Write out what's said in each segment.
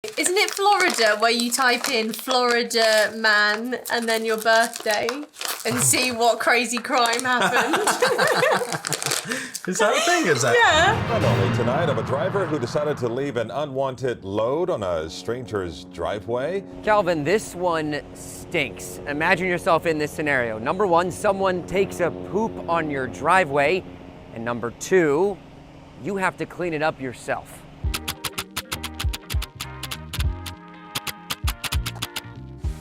Isn't it Florida where you type in Florida man and then your birthday and see what crazy crime happened? Is that a thing, is that? Yeah. Not only tonight of a driver who decided to leave an unwanted load on a stranger's driveway. Calvin, this one stinks. Imagine yourself in this scenario. Number one, someone takes a poop on your driveway. And number two, you have to clean it up yourself.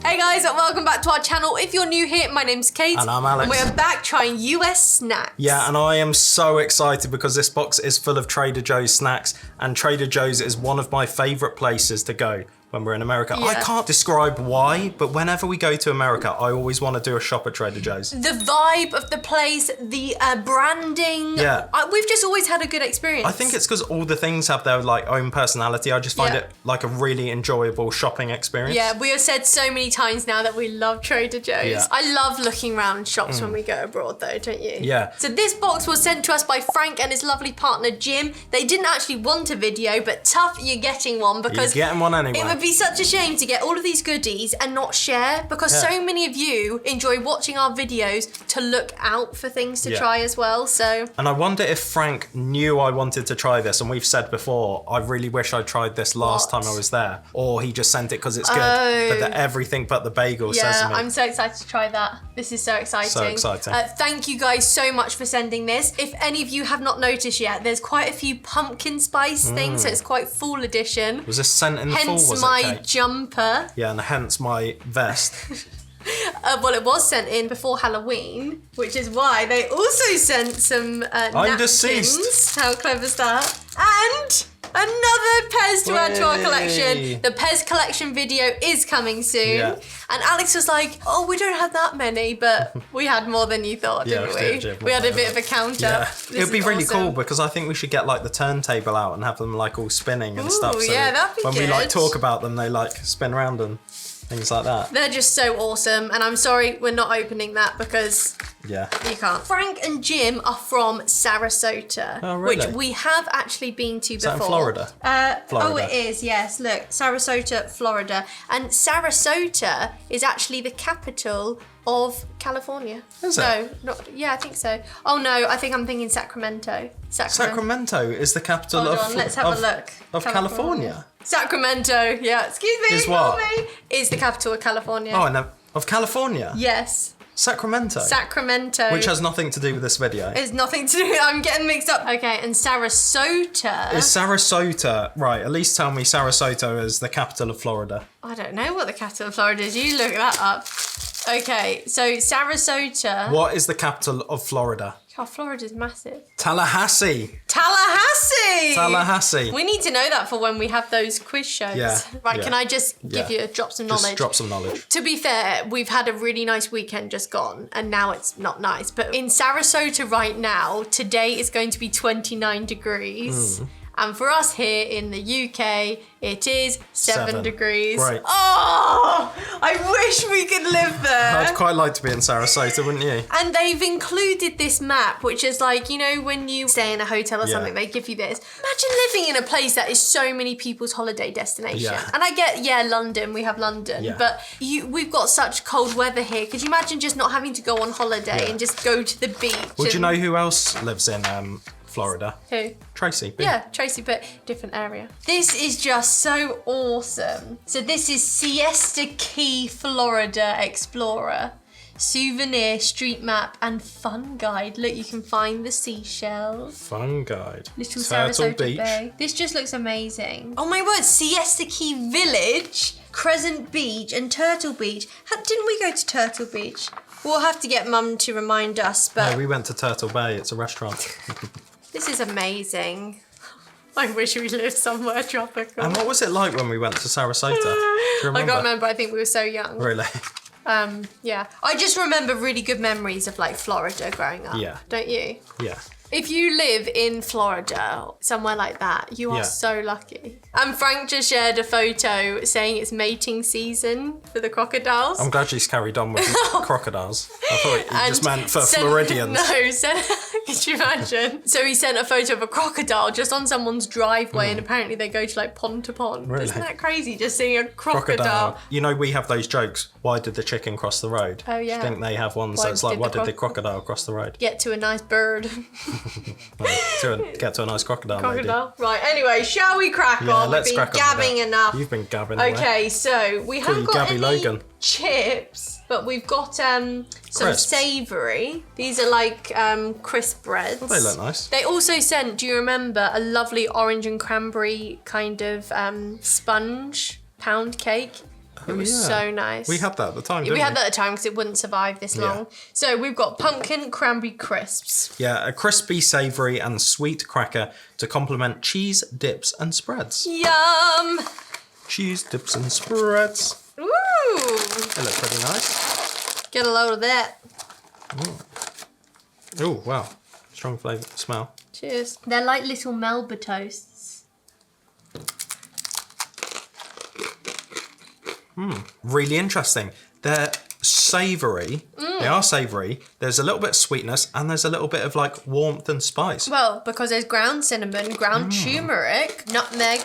Hey guys, welcome back to our channel. If you're new here, my name's Kate. And I'm Alex. And we're back trying US snacks. Yeah, and I am so excited because this box is full of Trader Joe's snacks, and Trader Joe's is one of my favorite places to go when we're in America. Yeah. I can't describe why, but whenever we go to America, I always want to do a shop at Trader Joe's. The vibe of the place, the branding. Yeah. We've just always had a good experience. I think it's because all the things have their like own personality. I just find Yeah. it like a really enjoyable shopping experience. Yeah, we have said so many times now that we love Trader Joe's. Yeah. I love looking around shops when we go abroad though, don't you? Yeah. So this box was sent to us by Frank and his lovely partner Jim. They didn't actually want a video, but tough, you're getting one because You're getting one anyway. it would be such a shame to get all of these goodies and not share, because Yeah. so many of you enjoy watching our videos to look out for things to Yeah. try as well. So And I wonder if Frank knew I wanted to try this, and we've said before, I really wish I tried this last What? time I was there. Or he just sent it because it's good. Oh. But everything but the bagel yeah, sesame. I'm so excited to try that. This is so exciting. So exciting. Thank you guys so much for sending this. If any of you have not noticed yet, there's quite a few pumpkin spice things, so it's quite fall edition. Was this sent in full, Hence was my it, Kate? jumper. Yeah, and hence my vest. Well, it was sent in before Halloween, which is why they also sent some I'm napkins. deceased. How clever's that? And another Pez to add to our Way. collection. The Pez collection video is coming soon. Yeah. And Alex was like, oh, we don't have that many, but we had more than you thought, Yeah, didn't we we? did, yeah, We had a more bit than of a counter. Yeah. This It would be is really awesome. cool because I think we should get like the turntable out and have them like all spinning and Ooh, stuff. So yeah, that'd be when we like good. talk about them, they like spin around and things like that. They're just so awesome, and I'm sorry we're not opening that because Yeah. you can't. Frank and Jim are from Sarasota, Oh, really? which we have actually been to before. that in Florida? Oh, Florida. it is, yes. Look, Sarasota, Florida. And Sarasota is actually the capital of California. Is it? No, not, yeah, I think so. Oh no, I think I'm thinking Sacramento. Sacramento is the capital Hold of on, let's have a look. Of California. Sacramento, yeah. Excuse me, Is ignore what? me. Is the capital of California. Oh, no, of California? Yes, Sacramento. Sacramento. Which has nothing to do with this video. It's nothing to do. I'm getting mixed up. Okay, and Sarasota. Is Sarasota, right, at least tell me Sarasota is the capital of Florida. I don't know what the capital of Florida is. You look that up. Okay, so Sarasota. What is the capital of Florida? Oh, Florida's massive. Tallahassee. Tallahassee! Tallahassee. We need to know that for when we have those quiz shows. Yeah, Right, yeah. can I just give Yeah. you drops of Just knowledge? drop some knowledge. To be fair, we've had a really nice weekend just gone, and now it's not nice. But in Sarasota right now, today is going to be 29 degrees. And for us here in the UK, it is 7 degrees. Right. Oh, I wish we could live there. I'd quite like to be in Sarasota, wouldn't you? And they've included this map, which is like, you know, when you stay in a hotel or Yeah. something, they give you this. Imagine living in a place that is so many people's holiday destination. Yeah. And I get, yeah, London, we have London, Yeah. but we've got such cold weather here. Could you imagine just not having to go on holiday Yeah. and just go to the beach? Would you and- know who else lives in Florida? Who? Tracy. Yeah, Tracy, but different area. This is just so awesome. So this is Siesta Key, Florida Explorer. Souvenir, street map, and fun guide. Look, you can find the seashells. Fun guide. Little Turtle Sarasota Beach. Bay. This just looks amazing. Oh my word, Siesta Key Village, Crescent Beach, and Turtle Beach. Didn't we go to Turtle Beach? We'll have to get Mum to remind us, but No, we went to Turtle Bay. It's a restaurant. this is amazing. I wish we lived somewhere tropical. And what was it like when we went to Sarasota? Do you I remember? can't remember, I think we were so young. Really? Yeah. I just remember really good memories of like Florida growing up. Yeah. Don't you? Yeah. If you live in Florida, somewhere like that, you are Yeah. so lucky. And Frank just shared a photo saying it's mating season for the crocodiles. I'm glad she's carried on with crocodiles. I thought you just meant for sent- Floridians. No, could you imagine? So he sent a photo of a crocodile just on someone's driveway, and apparently they go to like pond to pond. Really? Isn't that crazy? Just seeing a crocodile. You know, we have those jokes. Why did the chicken cross the road? Oh, yeah. Do you think they have one? Why So it's like, did why the did the crocodile cross the road? Get to a nice bird. Get to a nice crocodile. Crocodile. Right, anyway, shall we crack Lady. Yeah, on? let's We've been crack on. with gabbing that. enough. You've been gabbing. away. Okay, so we haven't you got Gabby any Logan. chips, but we've got some Crisps. savoury. These are like crisp breads. Well, they look nice. They also sent, do you remember, a lovely orange and cranberry kind of sponge pound cake? It was yeah. so nice. We had that at the time, didn't We had that at the time because it wouldn't survive this long. Yeah. So we've got pumpkin cranberry crisps. Yeah, a crispy, savoury and sweet cracker to complement cheese, dips and spreads. Yum! Cheese, dips and spreads. Ooh! They look pretty nice. Get a load of that. Oh, wow. Strong flavour smell. Cheers. They're like little Melba toasts. Really interesting. They're savoury. They are savoury. There's a little bit of sweetness and there's a little bit of like warmth and spice. Well, because there's ground cinnamon, ground turmeric, nutmeg.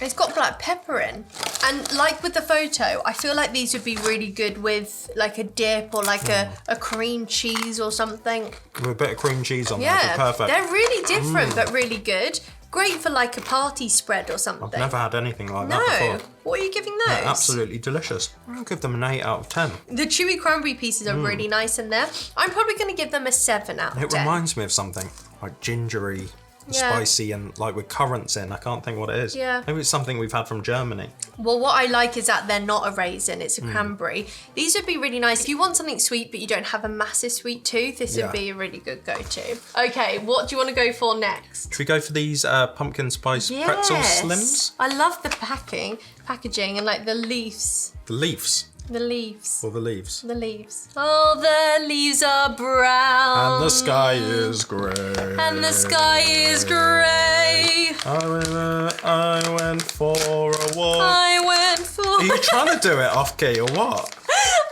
It's got black pepper in. And like with the photo, I feel like these would be really good with like a dip or like a cream cheese or something. With a bit of cream cheese on there. Yeah, Perfect. they're really different but really good. Great for like a party spread or something. I've never had anything like No. that before. What are you giving those? They're absolutely delicious. I'll give them an 8 out of 10. The chewy cranberry pieces are really nice in there. I'm probably going to give them a 7 out of It 10. reminds me of something like gingery, Yeah. spicy, and like with currants in. I can't think what it is. Yeah. Maybe it's something we've had from Germany. Well, what I like is that they're not a raisin, it's a cranberry. These would be really nice. If you want something sweet but you don't have a massive sweet tooth, this Yeah. would be a really good go-to. Okay, what do you want to go for next? Should we go for these pumpkin spice pretzel slims? I love the packaging and like the leaves. The leaves The leaves. or the leaves? The leaves. Oh, the leaves are brown. And the sky is grey. And the sky is grey. I went for a walk. I went for... Are you trying to do it off key or what?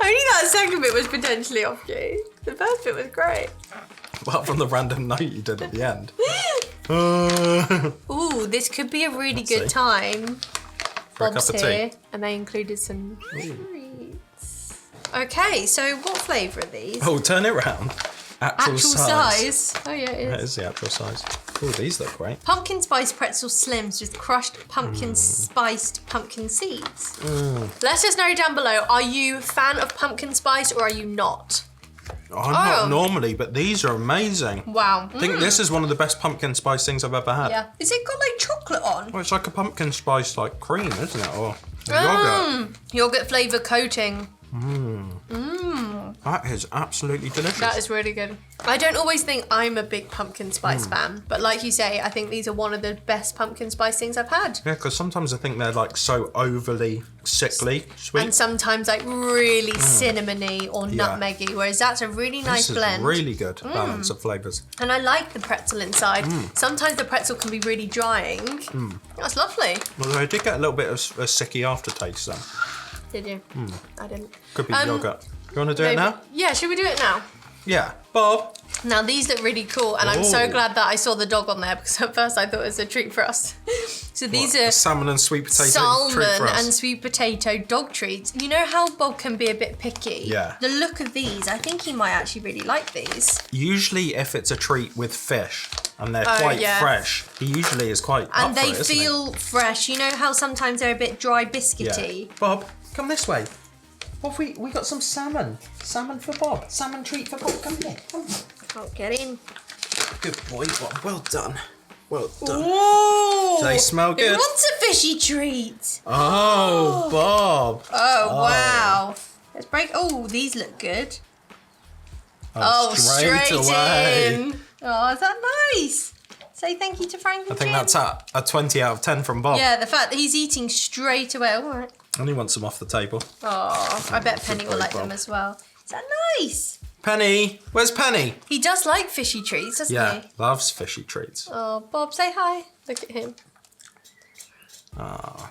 Only that second bit was potentially off key. The first bit was great. Apart from the random note you did at the end. Ooh, this could be a really Let's good see. time. For a Bob's cup of here, tea. and they included some treats. Okay, so what flavour are these? Oh, turn it round. Actual size. Oh yeah, it That is. is the actual size. Oh, these look great. Pumpkin spice pretzel slims with crushed pumpkin Mm. spiced pumpkin seeds. Let us know down below. Are you a fan of pumpkin spice or are you not? I'm Oh. not normally, but these are amazing. Wow. I think this is one of the best pumpkin spice things I've ever had. Yeah. Is it got like chocolate on? Well, it's like a pumpkin spice like cream, isn't it? Or yogurt. Yogurt flavour coating. That is absolutely delicious. That is really good. I don't always think I'm a big pumpkin spice fan, but like you say, I think these are one of the best pumpkin spice things I've had. Yeah, because sometimes I think they're like so overly sickly sweet. And sometimes like really cinnamony or Yeah. nutmeggy, whereas that's a really nice this blend. is really good balance of flavours. And I like the pretzel inside. Sometimes the pretzel can be really drying. That's lovely. Although I did get a little bit of a sicky aftertaste then. Did you? I didn't. Could be yogurt. You want to do it now? Yeah, should we do it now? Yeah. Bob. Now these look really cool, and I'm so Oh. glad that I saw the dog on there because at first I thought it was a treat for us. So these What, are a salmon and sweet potato treat salmon for us. and sweet potato dog treats. You know how Bob can be a bit picky? Yeah. The look of these, I think he might actually really like these. Usually if it's a treat with fish and they're Oh, quite yeah. fresh, he usually is quite And up for they it, isn't he? feel fresh. You know how sometimes they're a bit dry biscuity? Yeah. Bob, come this way. What have we got some salmon. Salmon for Bob. Salmon treat for Bob. Come here. Come on. Oh, get in. Good boy, Bob. Well done. Well done. Ooh! Do they smell Who good? wants a fishy treat? Oh, Bob. Oh, wow. Let's break. Oh, these look good. Oh, straight in. Oh, is that nice? Say thank you to Frank and I think Jim. that's a 20 out of 10 from Bob. Yeah, the fact that he's eating straight away. All right. And he wants some off the table. Oh, I bet Penny will boy, like Bob. them as well. Is that nice? Penny, where's Penny? He does like fishy treats, doesn't Yeah, he? loves fishy treats. Oh, Bob, say hi. Look at him. Ah,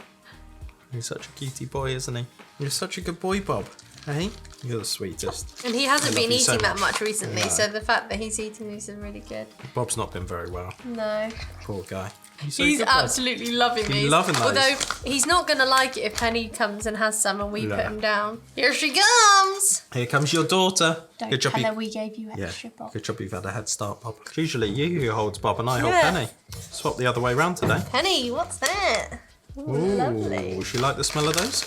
he's such a cutie boy, isn't he? You're such a good boy, Bob. Hey, you're the sweetest. And he hasn't I love been you so eating that much. much recently, No. so the fact that he's eating these is really good. Bob's not been very well. No. Poor guy. So He's good, Bob. absolutely loving He's these. loving those. Although he's not going to like it if Penny comes and has some and we No. put him down. Here she comes! Here comes your daughter. Don't good job tell you. her we gave you Yeah, extra, Bob. good job you've had a head start, Bob. It's usually you who holds Bob and I hold Yeah. Penny. Swap the other way round today. Penny, what's that? Ooh, lovely. She like the smell of those?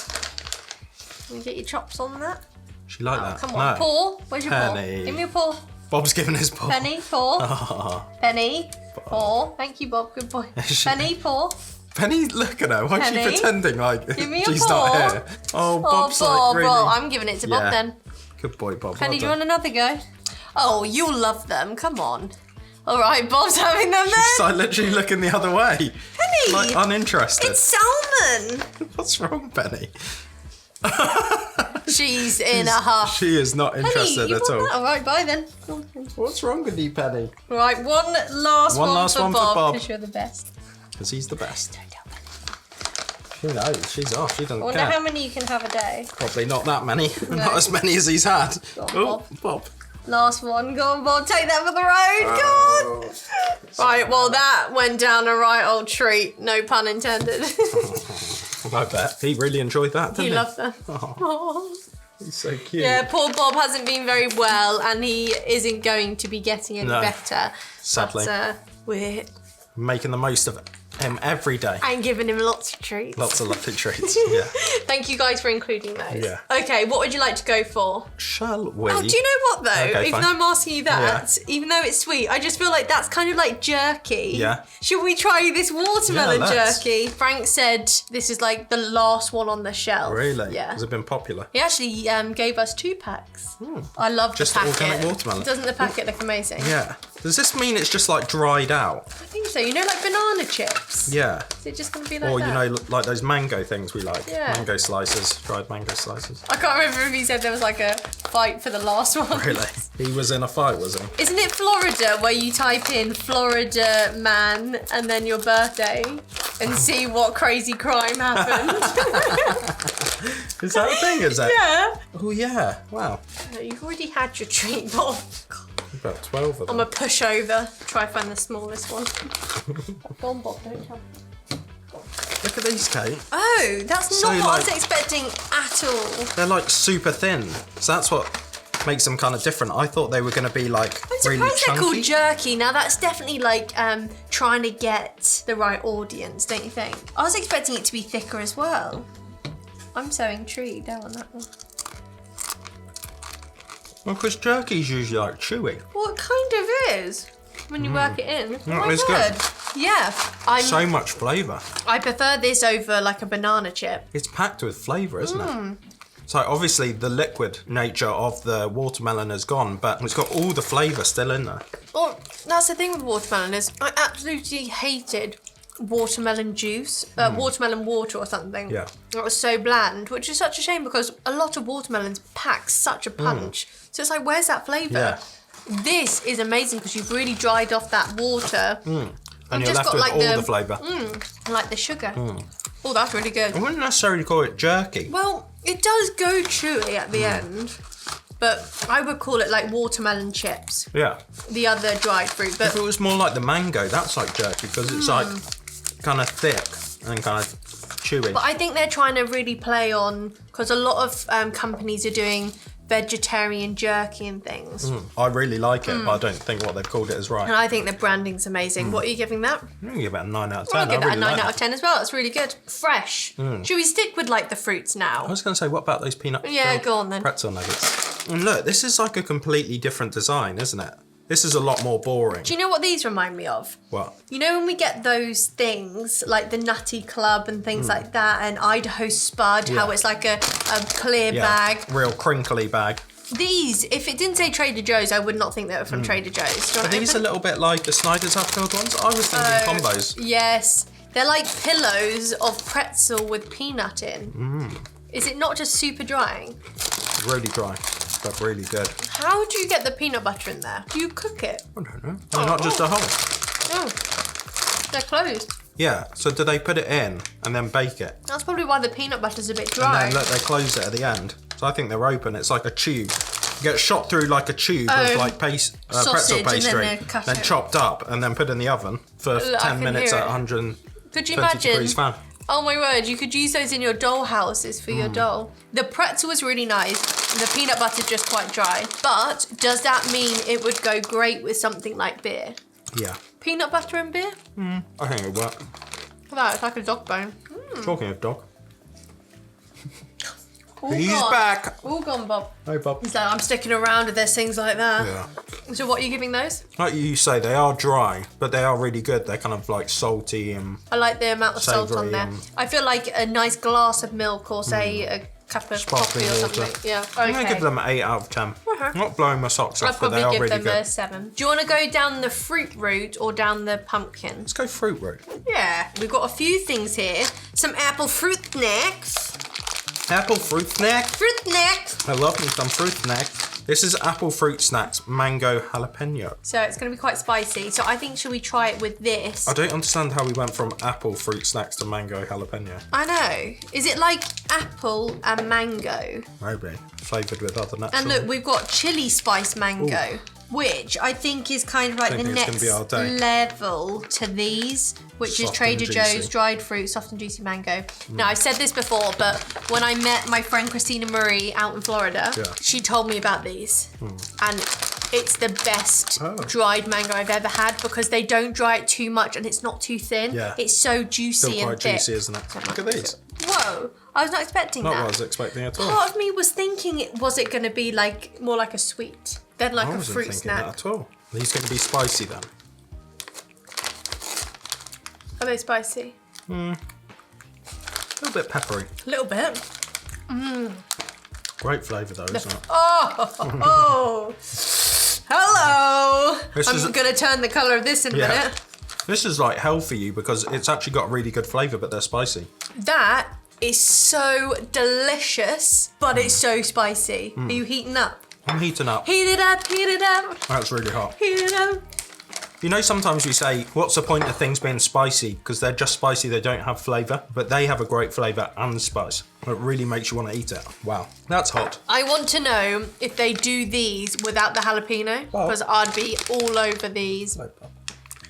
Can you get your chops on that? She like Oh, that? come on. No. Paw. Where's your Penny. paw? Give me your paw. Bob's giving his paw. Penny, paw. Oh. Penny, paw. Thank you, Bob. Good boy. She- Penny, paw. Penny, look at her. Why is she Penny, pretending like give me your she's paw. not here? Oh, Bob's Bob, like really... Bob. I'm giving it to Bob Yeah. then. Good boy, Bob. Penny, well do you want done. another go? Oh, you'll love them. Come on. All right, Bob's having them then. She's like literally looking the other way. Penny! Like uninterested. It's salmon. What's wrong, Penny? She's in a huff. She is not Penny, interested you at want all. that? All right, bye then. What's wrong with you, Penny? Right, one last One one last for one for Bob Bob. because you're the best. Because he's the best. Don't tell Penny. Who knows? She's off. She doesn't I wonder care. how many you can have a day. Probably not that many. Not as many as he's had. Go on, Oh, Bob. Last one. Go on, Bob. Take that for the road. Go on. Right, well, that went down a right old treat. No pun intended. I bet. He really enjoyed that, didn't You he? love them. Oh, he's so cute. Yeah, poor Bob hasn't been very well and he isn't going to be getting any No, better. sadly. But we're Making the most of him every day. and giving him lots of treats. Lots of lovely treats. Yeah. Thank you guys for including those. Yeah. Okay, what would you like to go for? Shall we? Oh, do you know what though? Okay, Even fine. though I'm asking you that, even though it's sweet, I just feel like that's kind of like jerky. Yeah. Should we try this watermelon Yeah, let's. jerky? Frank said this is like the last one on the shelf. Really? Yeah. Has it been popular? He actually gave us 2 packs. I love Just the packet. organic watermelon. Doesn't the packet look amazing? Yeah. Does this mean it's just like dried out? I think so. You know, like banana chips. Yeah. Is it just going to be like Or, that? you know, like those mango things we like. Yeah. Mango slices, dried mango slices. I can't remember if he said there was like a fight for the last one. Really? He was in a fight, was he? Isn't it Florida where you type in Florida man and then your birthday and see what crazy crime happened? Is that a thing, is it? Yeah. Oh, yeah. Wow. No, you've already had your treat, Bob. About 12 of I'm them. a pushover. Try find the smallest one. Go on, Bob, don't tell. Look at these, Kate. Oh, that's So, not what I was like- expecting at all. They're like super thin. So that's what makes them kind of different. I thought they were going to be like I'm really surprised they're chunky. called jerky. Now that's definitely like trying to get the right audience, don't you think? I was expecting it to be thicker as well. I'm so intrigued. Don't want that one. Well, because jerky's usually like chewy. Well, it kind of is when you work it in. Oh my it's God. good. Yeah, So much flavour. I prefer this over like a banana chip. It's packed with flavour, isn't it? So obviously the liquid nature of the watermelon is gone, but it's got all the flavour still in there. Well, that's the thing with watermelon is I absolutely hated watermelon juice, watermelon water or something. Yeah. It was so bland, which is such a shame because a lot of watermelons pack such a punch. So it's like, where's that flavour? Yeah. This is amazing because you've really dried off that water. And You've you're just left got, with like, all the- the flavour. And like the sugar. Oh, that's really good. I wouldn't necessarily call it jerky. Well, it does go chewy at the end, but I would call it like watermelon chips, Yeah. the other dried fruit. If But it was more like the mango, that's like jerky because it's like kind of thick and kind of chewy. I think they're trying to really play on, because a lot of companies are doing vegetarian jerky and things. I really like it, but I don't think what they've called it is right. And I think the branding's amazing. What are you giving that? I'm gonna give it a 9 out of 10. I'll give I that a really 9 like out of 10 as well. It's really good. Fresh. Should we stick with like the fruits I now? was going to say, what about those peanut Yeah, filled go on then. pretzel nuggets? And look, this is like a completely different design, isn't it? This is a lot more boring. Do you know what these remind me of? What? You know when we get those things, like the Nutty Club and things like that, and Idaho Spud, how Yeah. it's like a clear Yeah, bag. real crinkly bag. These, if it didn't say Trader Joe's, I would not think they were from Trader Joe's. Do you Are want to these a open? little bit like the Snyder's Hatfield ones? I was thinking combos. Yes. They're like pillows of pretzel with peanut in. Is it not just super drying? Really dry. but really good. How do you get the peanut butter in there? Do you cook it? I don't know. Why not just a whole? Oh, they're closed. Yeah, so do they put it in and then bake it? That's probably why the peanut butter's a bit And dry. then look, they close it at the end. So I think they're open. It's like a tube. You get shot through like a tube of like pretzel sausage, and then pastry, they cut then it. chopped up and then put in the oven for Look, I 10 can minutes hear at it. 120 Could you imagine? degrees Fahrenheit. Oh my word, you could use those in your doll houses for your doll. The pretzel was really nice. The peanut butter's just quite dry. But does that mean it would go great with something like beer? Yeah, Peanut butter and beer? I think it'll work. Look at that, it's like a dog bone. Talking of dog. All He's gone. back. All gone, Bob. Hey, Bob. So I'm sticking around if there's things like that. Yeah. So what are you giving those? Like you say, they are dry, but they are really good. They're kind of like salty and I like the amount of salt on Savoury there. and- I feel like a nice glass of milk or say a cup of sparkling coffee or water. something. Yeah, I'm okay. gonna give them an 8 out of 10. Okay. Not blowing my socks I'd off, but probably they are give really them good. a 7. Do you want to go down the fruit route or down the pumpkin? Let's go fruit route. Yeah, we've got a few things here. Some apple fruit snacks. Apple fruit snack. Fruit snacks. I love me some fruit snacks. This is apple fruit snacks, mango jalapeno. So it's going to be quite spicy. So I think, should we try it with this? I don't understand how we went from apple fruit snacks to mango jalapeno. I know. Is it like apple and mango? Maybe flavoured with other natural. And look, we've got chili spice mango, which I think is kind of like Don't the think it's gonna next be our day. level to these, which is Soft Trader and Joe's juicy. dried fruit, soft and juicy mango. Now, I've said this before, but when I met my friend Christina Marie out in Florida, Yeah. she told me about these. And it's the best Oh. dried mango I've ever had because they don't dry it too much and it's not too thin. Yeah. It's so juicy Still quite and thick. juicy, isn't it? Look at these. Whoa, I was not expecting Not that. what I was expecting at all. Part of me was thinking, was it going to be like more like a sweet than like I a wasn't fruit thinking snack? that at all. These going to be spicy then. Are they spicy? A little bit peppery. A little bit. Great flavour though, isn't it? Oh, hello. This is- I'm going to turn the colour of this in a Yeah. minute. This is like hell for you because it's actually got really good flavour, but they're spicy. That is so delicious, but it's so spicy. Are you heating up? I'm heating up. Heat it up, heat it up, That's really hot. heat it up. You know, sometimes we say, what's the point of things being spicy? Because they're just spicy, they don't have flavour. But they have a great flavour and spice. It really makes you want to eat it. Wow, that's hot. I want to know if they do these without the jalapeno, because I'd be all over these.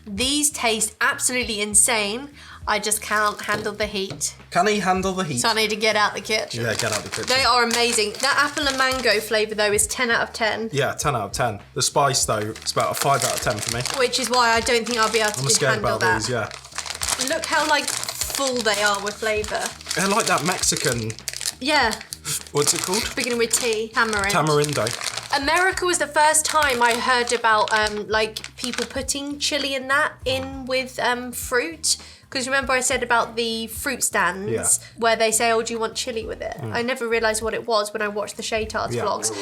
These taste absolutely insane. I just can't handle the heat. Can he handle the heat? So I need to get out the kitchen. Yeah, get out the kitchen. They are amazing. That apple and mango flavour though is 10 out of 10. Yeah, 10 out of 10. The spice though, it's about a 5 out of 10 for me. Which is why I don't think I'll be able I'm to scared handle about that. these, yeah. Look how like full they are with flavour. They're like that Mexican, Yeah, what's it called? beginning with T, tamarind. Tamarindo. America was the first time I heard about like people putting chili and that in with fruit. Because remember I said about the fruit stands Yeah. where they say, oh, do you want chili with it? I never realised what it was when I watched the Shay Tarts Yeah. vlogs.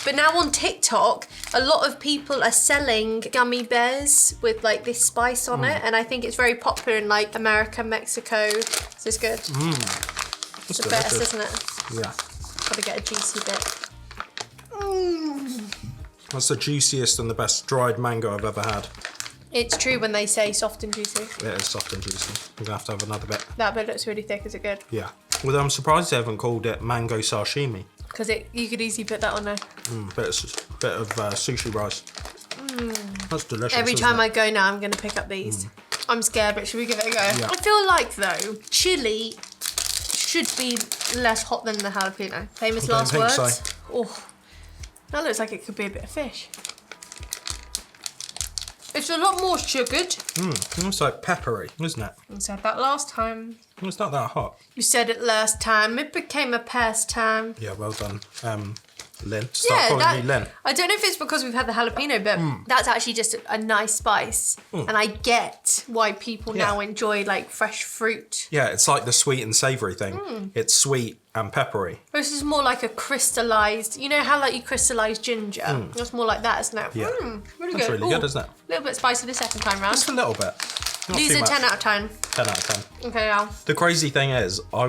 But now on TikTok, a lot of people are selling gummy bears with like this spice on it. And I think it's very popular in like America, Mexico. This is good. That's It's the best, delicious. isn't it? Yeah. Gotta get a juicy bit. That's the juiciest and the best dried mango I've ever had. It's true when they say soft and juicy. It is soft and juicy. I'm gonna have to have another bit. That bit looks really thick. Is it good? Yeah. Well, I'm surprised they haven't called it mango sashimi. Because you could easily put that on there. Bit of sushi rice. That's delicious. Every isn't time it? I go now, I'm going to pick up these. I'm scared, but should we give it a go? Yeah. I feel like, though, chili should be less hot than the jalapeno. Famous I don't last think words? so. Oh, that looks like it could be a bit of fish. It's a lot more sugared. It's like peppery, isn't it? I said that last time. It's not that hot. You said it last time. It became a pastime. Yeah, well done, Lynn. Start calling me Lynn. I don't know if it's because we've had the jalapeno, but that's actually just a nice spice. And I get why people Yeah. now enjoy like fresh fruit. Yeah, it's like the sweet and savoury thing. It's sweet and peppery. This is more like a crystallized, you know how like you crystallize ginger? It's more like that, isn't it? Yeah. Really That's good. really good, isn't it? A little bit spicy the second time round. Just a little bit. Not These too are much. 10 out of 10. 10 out of 10. Okay, Al. The crazy thing is, I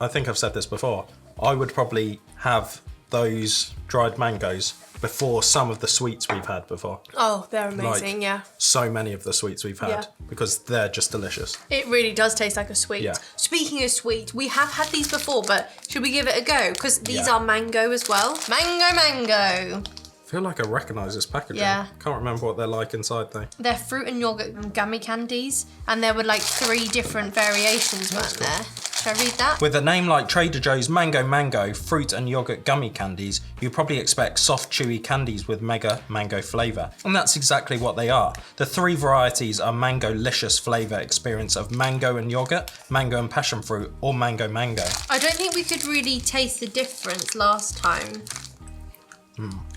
think I've said this before, I would probably have those dried mangoes before some of the sweets we've had before. Oh, they're amazing, Like, yeah. So many of the sweets we've had Yeah. because they're just delicious. It really does taste like a sweet. Yeah. Speaking of sweet, we have had these before, but should we give it a go? Because these Yeah. are mango as well. Mango. I feel like I recognise this packaging. Yeah. Can't remember what they're like inside though. They're fruit and yogurt gummy candies, and there were like 3 different variations, weren't there? Should I read that? With a name like Trader Joe's Mango fruit and yogurt gummy candies, you probably expect soft, chewy candies with mega mango flavour. And that's exactly what they are. The 3 varieties are Mango-licious flavour experience of mango and yogurt, mango and passion fruit, or mango. I don't think we could really taste the difference last time.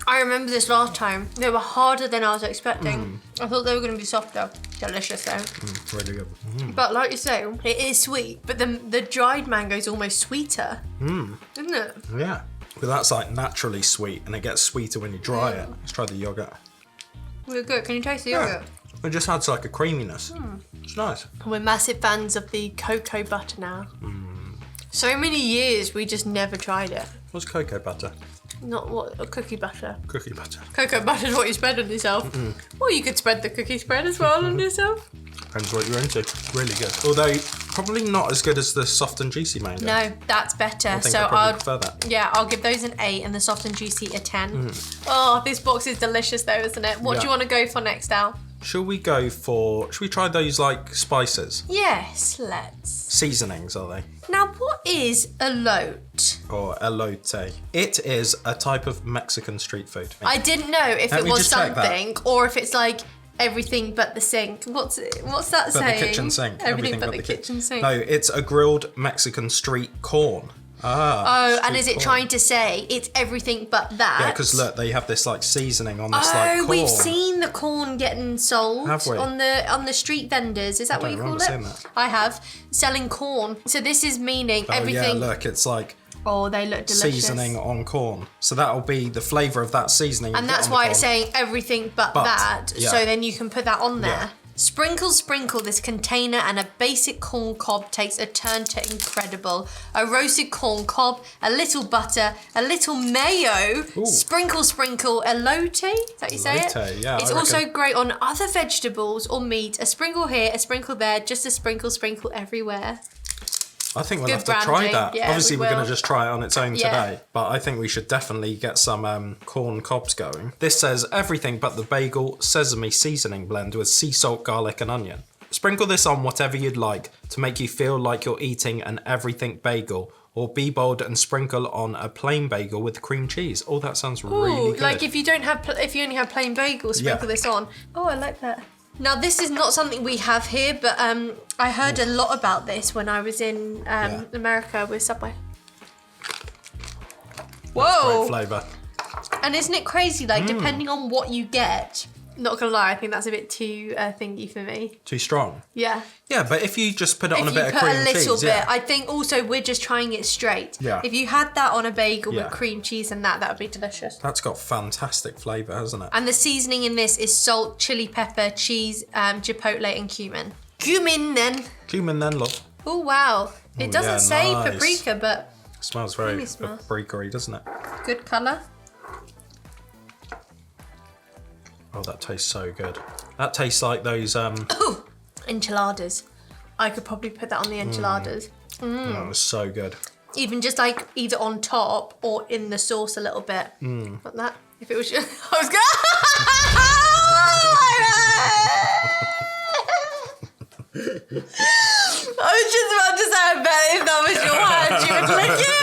I remember this last time. They were harder than I was expecting. I thought they were going to be softer. Delicious though. Really good. But like you say, it is sweet. But the dried mango is almost sweeter. Isn't it? Yeah. But that's like naturally sweet and it gets sweeter when you dry it. Let's try the yogurt. We're good. Can you taste the yogurt? It just adds like a creaminess. It's nice. We're massive fans of the cocoa butter now. So many years we just never tried it. What's cocoa butter? Not what a cookie butter. Cookie butter. Cocoa butter is what you spread on yourself. Or you could spread the cookie spread as well on yourself. Depends what you're into. Really good. Although probably not as good as the soft and juicy mango. No, that's better. I think So I probably I'll prefer that. yeah, I'll give those an 8 and the soft and juicy a 10. Oh, this box is delicious though, isn't it? What do Yeah. you want to go for next, Al? Should we try those like spices? Yes, let's. Seasonings, are they? Now, what is elote? Or elote. It is a type of Mexican street food. I didn't know if Let it me was just check that. something or if it's like everything but the sink. What's that But saying? the kitchen sink. Everything but the kitchen sink. No, it's a grilled Mexican street corn. Oh, and street is it corn. trying to say it's everything but that? Yeah, because look, they have this like seasoning on this like Oh, corn. we've seen the corn getting sold Have we? on the street vendors. Is that what you call remember it? seeing that. I have selling corn. So this is meaning Oh yeah, everything. look, it's like Oh, they look delicious. seasoning on corn. So that'll be the flavour of that seasoning. And you put that's on the why corn. it's saying everything but But, that. yeah. So then you can put that on there. Yeah. Sprinkle this container and a basic corn cob takes a turn to incredible. A roasted corn cob, a little butter, a little mayo, sprinkle, elote, is that you say it? Elote, yeah, It's I also reckon. great on other vegetables or meat. A sprinkle here, a sprinkle there, just a sprinkle everywhere. I think we'll Good have to try branding. that. Yeah, Obviously, we we're going will. to just try it on its own Yeah. today, but I think we should definitely get some corn cobs going. This says everything but the bagel sesame seasoning blend with sea salt, garlic, and onion. Sprinkle this on whatever you'd like to make you feel like you're eating an everything bagel, or be bold and sprinkle on a plain bagel with cream cheese. Oh, that sounds really Ooh, good. like if you only have plain bagels, sprinkle Yeah. this on. Oh, I like that. Now this is not something we have here, but I heard a lot about this when I was in America with Subway. Whoa! Great flavour. And isn't it crazy? Like depending on what you get. Not gonna lie, I think that's a bit too thingy for me. Too strong. Yeah. Yeah, but if you just put it on a If you bit put of a cream little cheese, bit, yeah. I think also we're just trying it straight. Yeah. If you had that on a bagel Yeah. with cream cheese and that would be delicious. That's got fantastic flavour, hasn't it? And the seasoning in this is salt, chili pepper, cheese, chipotle, and cumin. Cumin then. Cumin then, love. Oh wow! It Oh, doesn't yeah, say nice. paprika, but Smells very Really smells. paprika-y, doesn't it? good colour. Oh, that tastes so good. That tastes like those. Enchiladas. I could probably put that on the enchiladas. That was so good. Even just like either on top or in the sauce a little bit. Like that. If it was just, I was going. I was just about to say, I bet if that was your hand, you would lick it.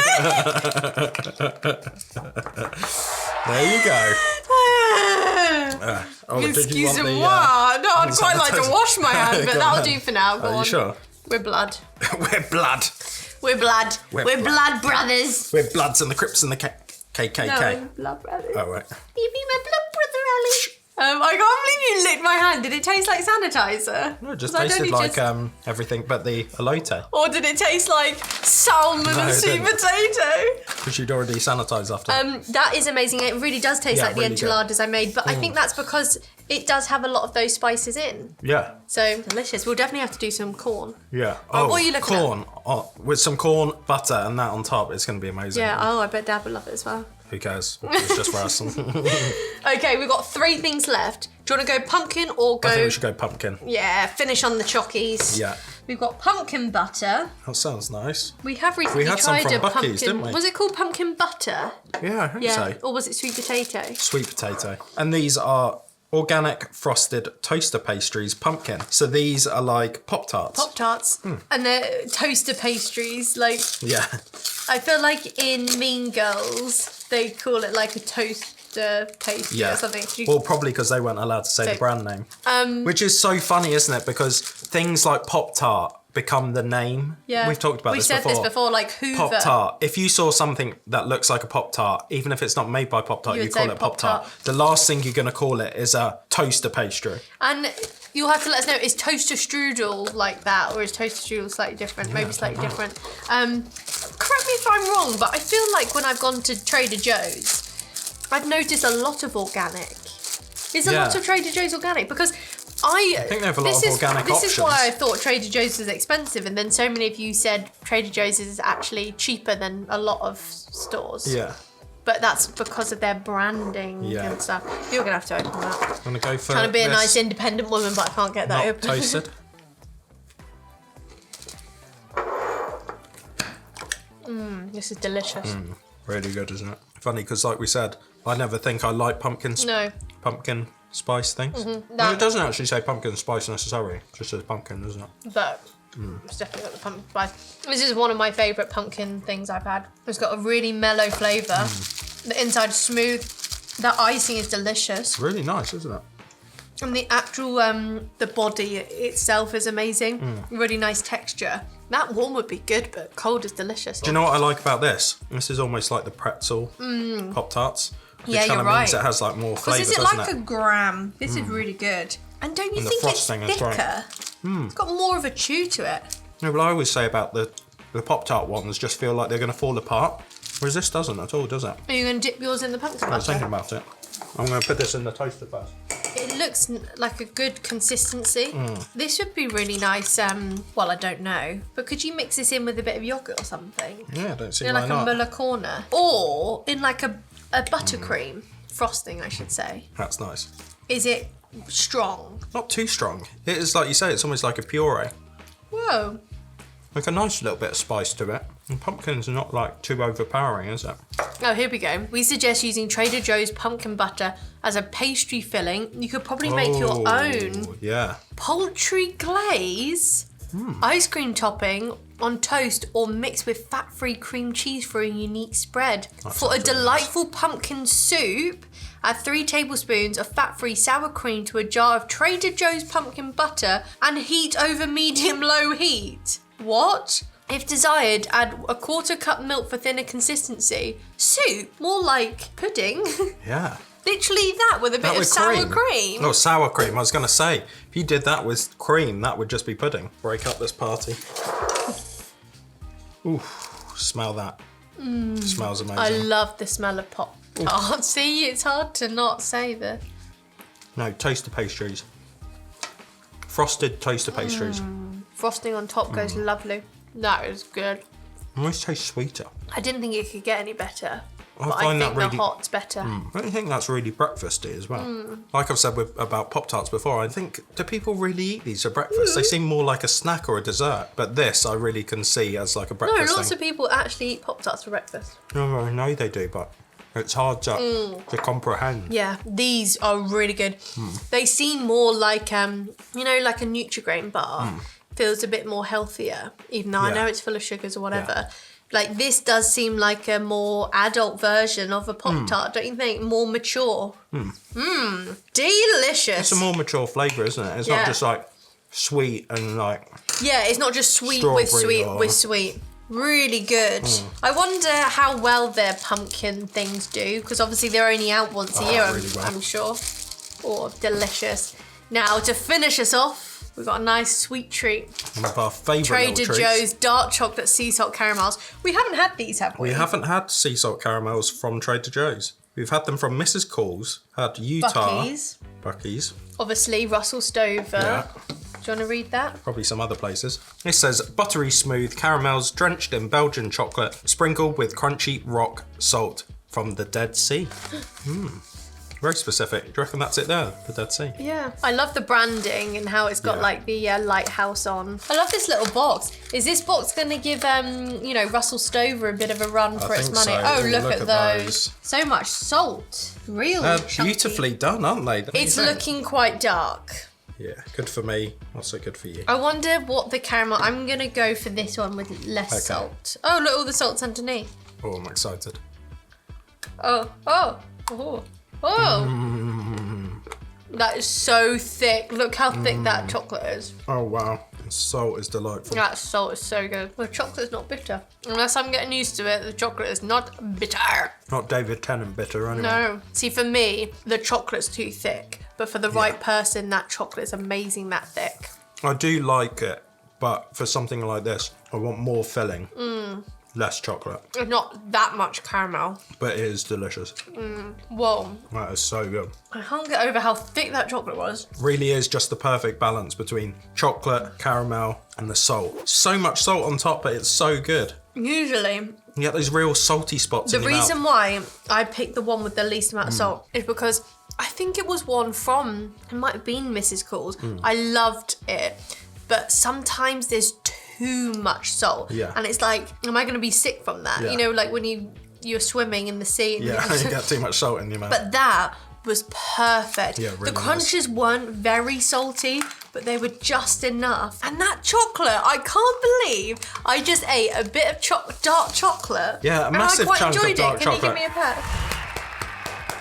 There you go. Oh, did you Excuse want me, the, what? No, I'd quite like to sanitizer? wash my hand, but Go that'll on. do for now. Go Are on. you sure? We're blood. We're blood. We're blood. We're We're blood brothers. We're bloods and the Crips and the KKK. No, we're blood brothers. Oh, right. You be my blood brother, Ali. I can't believe you licked my hand. Did it taste like sanitizer? No, it just 'Cause I'd tasted only like just- everything but the elote. Or did it taste like salmon No, and it sweet didn't. potato? Because you'd already sanitised after. That is amazing. It really does taste Yeah, like the really good. enchiladas I made, but I think that's because it does have a lot of those spices in. Yeah. So delicious. We'll definitely have to do some corn. Yeah. Oh, what are you looking at? corn. Oh, with some corn, butter, and that on top. It's going to be amazing. Yeah. Oh, I bet Dad would love it as well. Who cares? It's just for us. Okay, we've got 3 things left. Do you want to go pumpkin or go... I think we should go pumpkin. Yeah, finish on the chockies. Yeah. We've got pumpkin butter. That sounds nice. We have recently had some tried from a Buc-ee's, pumpkin... didn't we? Was it called pumpkin butter? Yeah, I think Yeah. so. Or was it sweet potato? Sweet potato. And these are organic frosted toaster pastries pumpkin. So these are like Pop-Tarts. Pop-Tarts. And they're toaster pastries. Like, Yeah. I feel like in Mean Girls, they call it like a toaster pastry or something. Well, probably because they weren't allowed to say the brand name. Which is so funny, isn't it? Because things like Pop-Tart become the name. Yeah. We've talked about this before. We've said this before, like Hoover. Pop-Tart. If you saw something that looks like a Pop-Tart, even if it's not made by Pop-Tart, You you would call say it Pop-Tart. Pop-Tart. The last thing you're going to call it is a toaster pastry. And you'll have to let us know, is toaster strudel like that, or is toaster strudel slightly different? Maybe slightly different. Correct me if I'm wrong, but I feel like when I've gone to Trader Joe's, I've noticed a lot of organic. Is a Yeah. lot of Trader Joe's organic? Because I think they have a lot of organic This is why I options. thought Trader Joe's was expensive, and then so many of you said Trader Joe's is actually cheaper than a lot of stores. Yeah. But that's because of their branding Yeah. and stuff. You're going to have to open that. I'm going to go for Trying to be a this. nice independent woman, but I can't get that Not open. toasted. This is delicious. Really good, isn't it? Funny, because like we said, I never think I like pumpkin spice things. No, it doesn't actually say pumpkin spice necessarily. It just says pumpkin, doesn't it? But it's definitely got the pumpkin spice. This is one of my favourite pumpkin things I've had. It's got a really mellow flavour. The inside is smooth. That icing is delicious. Really nice, isn't it? And the actual, the body itself is amazing. Really nice texture. That warm would be good, but cold is delicious. Do you know what I like about this? This is almost like the pretzel Pop-Tarts. Which Yeah, kind you're of right. means it has like more flavour, Because is it doesn't like it? a gram? This is really good. And don't you And the think it's frosting is great. thicker? It's got more of a chew to it. No, but I always say about the Pop-Tart ones just feel like they're going to fall apart. Whereas this doesn't at all, does it? Are you going to dip yours in the pumpkin I was thinking butter? about it. I'm going to put this in the toaster first. It looks like a good consistency. This would be really nice. Well, I don't know, but could you mix this in with a bit of yogurt or something? Yeah, I don't see In why like not. a Muller corner, or in like a buttercream frosting, I should say. That's nice. Is it strong? Not too strong. It is like you say, it's almost like a puree. Whoa. Like a nice little bit of spice to it. And pumpkin's not like too overpowering, is it? Oh, here we go. We suggest using Trader Joe's pumpkin butter as a pastry filling. You could probably make your own Yeah. poultry glaze, ice cream topping on toast, or mix with fat-free cream cheese for a unique spread. For a sounds really delightful pumpkin soup, add 3 tablespoons of fat-free sour cream to a jar of Trader Joe's pumpkin butter and heat over medium-low heat. What? If desired, add a 1/4 cup milk for thinner consistency. Soup? More like pudding. Yeah. Literally that with a bit of sour cream. Oh, sour cream. I was going to say, if you did that with cream, that would just be pudding. Break up this party. Ooh, smell that. Smells amazing. I love the smell of pop tart. See, it's hard to not say the No, toaster pastries. Frosted toaster pastries. frosting on top goes lovely. That is good. Almost tastes sweeter. I didn't think it could get any better. I But I find think that really- the hot's better. I don't think that's really breakfasty as well. Like I've said about Pop-Tarts before, I think, do people really eat these for breakfast? They seem more like a snack or a dessert. But this I really can see as like a No, breakfast lots thing. of people actually eat Pop Tarts for breakfast. No, I know they do, but it's hard to comprehend. Yeah, these are really good. They seem more like like a Nutri-Grain bar. Feels a bit more healthier, even though I Yeah. know it's full of sugars or whatever. Like this does seem like a more adult version of a Pop Tart, don't you think? More mature. Delicious. It's a more mature flavour, isn't it? It's Yeah. not just like sweet and like. Yeah, it's not just sweet with Strawberry sweet or- with sweet. Really good. I wonder how well their pumpkin things do, because obviously they're only out once a year, really well. I'm sure. Oh, delicious. Now, to finish us off, we've got a nice sweet treat. One of our favourite Trader little treats. Joe's dark chocolate sea salt caramels. We haven't had these, have we? We haven't had sea salt caramels from Trader Joe's. We've had them from Mrs. Coles, had Utah. Buc-ee's. Obviously, Russell Stover. Yeah. Do you want to read that? Probably some other places. It says buttery smooth caramels drenched in Belgian chocolate, sprinkled with crunchy rock salt from the Dead Sea. Very specific. Do you reckon that's it there? The Dead Sea? Yeah. I love the branding and how it's got Yeah. like the lighthouse on. I love this little box. Is this box going to give, you know, Russell Stover a bit of a run for its think money? so. Oh, Ooh, look look at at those. those. So much salt. Real They're chunky. beautifully done, aren't they? Don't you It's think? looking quite dark. Yeah, good for me. Not so good for you. I wonder what the caramel... I'm going to go for this one with less Okay. salt. Oh, look, all the salt's underneath. Oh, I'm excited. Oh. That is so thick. Look how thick that chocolate is. Oh, wow. The salt is delightful. That salt is so good. The chocolate's not bitter. Unless I'm getting used to it, the chocolate is not bitter. Not David Tennant bitter, anyway. No. See, for me, the chocolate's too thick. But for the right person, that chocolate is amazing that thick. I do like it, but for something like this, I want more filling. Less chocolate. It's not that much caramel. But it is delicious. Whoa. That is so good. I can't get over how thick that chocolate was. Really is just the perfect balance between chocolate, caramel, and the salt. So much salt on top, but it's so good. Usually, You get those real salty spots the in your mouth. reason why I picked the one with the least amount of salt is because I think it was one from, it might have been Mrs. Cool's. I loved it, but sometimes there's too much salt. Yeah. And it's like, am I going to be sick from that? Yeah. You know, like when you're swimming in the sea. And Yeah, you get too much salt in your mouth. But that was perfect. Yeah, really the crunches weren't very salty, but they were just enough. And that chocolate, I can't believe I just ate a bit of dark chocolate. Yeah, a and massive I quite chunk of enjoyed dark it. Can you chocolate. give me a pat?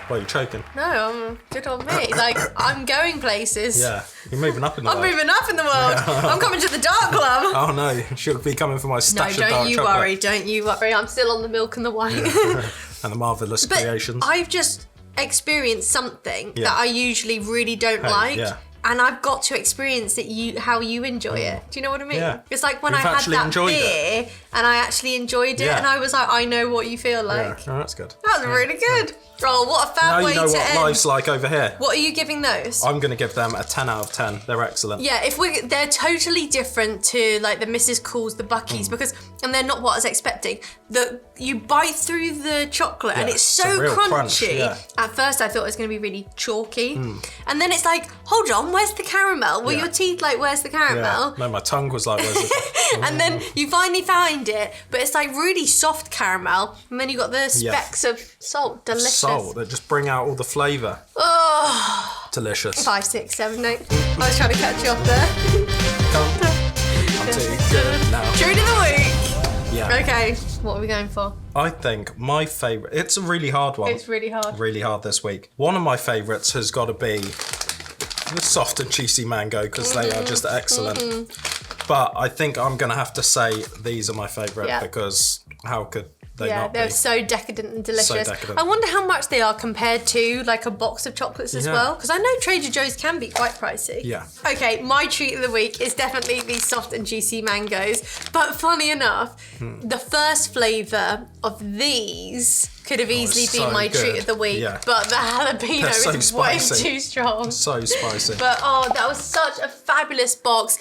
Well, you're choking. No, good on me. Like, I'm going places. Yeah, you're moving up in the I'm world. moving up in the world. I'm coming to the dark club. Oh no, you should be coming for my No, stash of don't dark you chocolate. worry. Don't you worry. I'm still on the milk and the white. And the marvellous But creations. I've just experienced something Yeah. that I usually really don't like. yeah. And I've got to experience it how you enjoy it. Do you know what I mean? Yeah. It's like when You've I had actually that enjoyed beer and I actually enjoyed it Yeah. and I was like, I know what you feel like. Yeah, oh, that's good. That was really good. Oh, what a fab Now way you know to what end. life's like over here. What are you giving those? I'm going to give them a 10 out of 10. They're excellent. Yeah, they're totally different to like the Mrs. Cool's, the Buc-ee's, because and they're not what I was expecting. You bite through the chocolate and Yeah, it's it's a so real crunchy. crunch, yeah. At first I thought it was going to be really chalky, and then it's like, hold on, where's the caramel? Were Yeah. your teeth like, where's the Yeah. caramel? No, my tongue was like, where's it? And then you finally find it, but it's like really soft caramel, and then you got the specks of salt. Delicious. Salt that just bring out all the flavour. Oh, Delicious. 5, 6, 7, 8. I was trying to catch you up there. I'm too good now. Treat of the week. Yeah. Okay, what are we going for? I think my favourite, it's a really hard one. It's really hard. Really hard this week. One of my favourites has got to be the soft and juicy mango because they are just excellent. But I think I'm going to have to say these are my favourite Yeah. because how could they Yeah, not they're be? so decadent and delicious. decadent. I wonder how much they are compared to like a box of chocolates as Yeah. well, because I know Trader Joe's can be quite pricey. Yeah. Okay, my treat of the week is definitely these soft and juicy mangoes. But funny enough, the first flavour of these could have easily it's been so my treat good. of the week, Yeah. but the jalapeno They're so is way spicy. too strong. So spicy. But oh, that was such a fabulous box.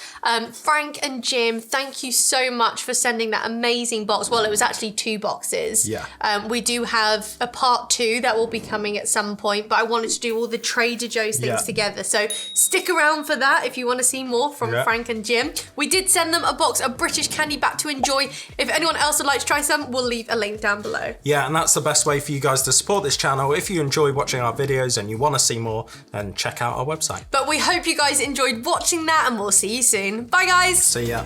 Frank and Jim, thank you so much for sending that amazing box. Well, it was actually 2 boxes. Yeah. We do have a part 2 that will be coming at some point, but I wanted to do all the Trader Joe's things Yeah. together. So stick around for that if you want to see more from Yeah. Frank and Jim. We did send them a box of British candy back to enjoy. If anyone else would like to try some, we'll leave a link down below. Yeah, and that's the best way for you guys to support this channel. If you enjoy watching our videos and you want to see more, then check out our website. But we hope you guys enjoyed watching that, and we'll see you soon. Bye, guys. See ya.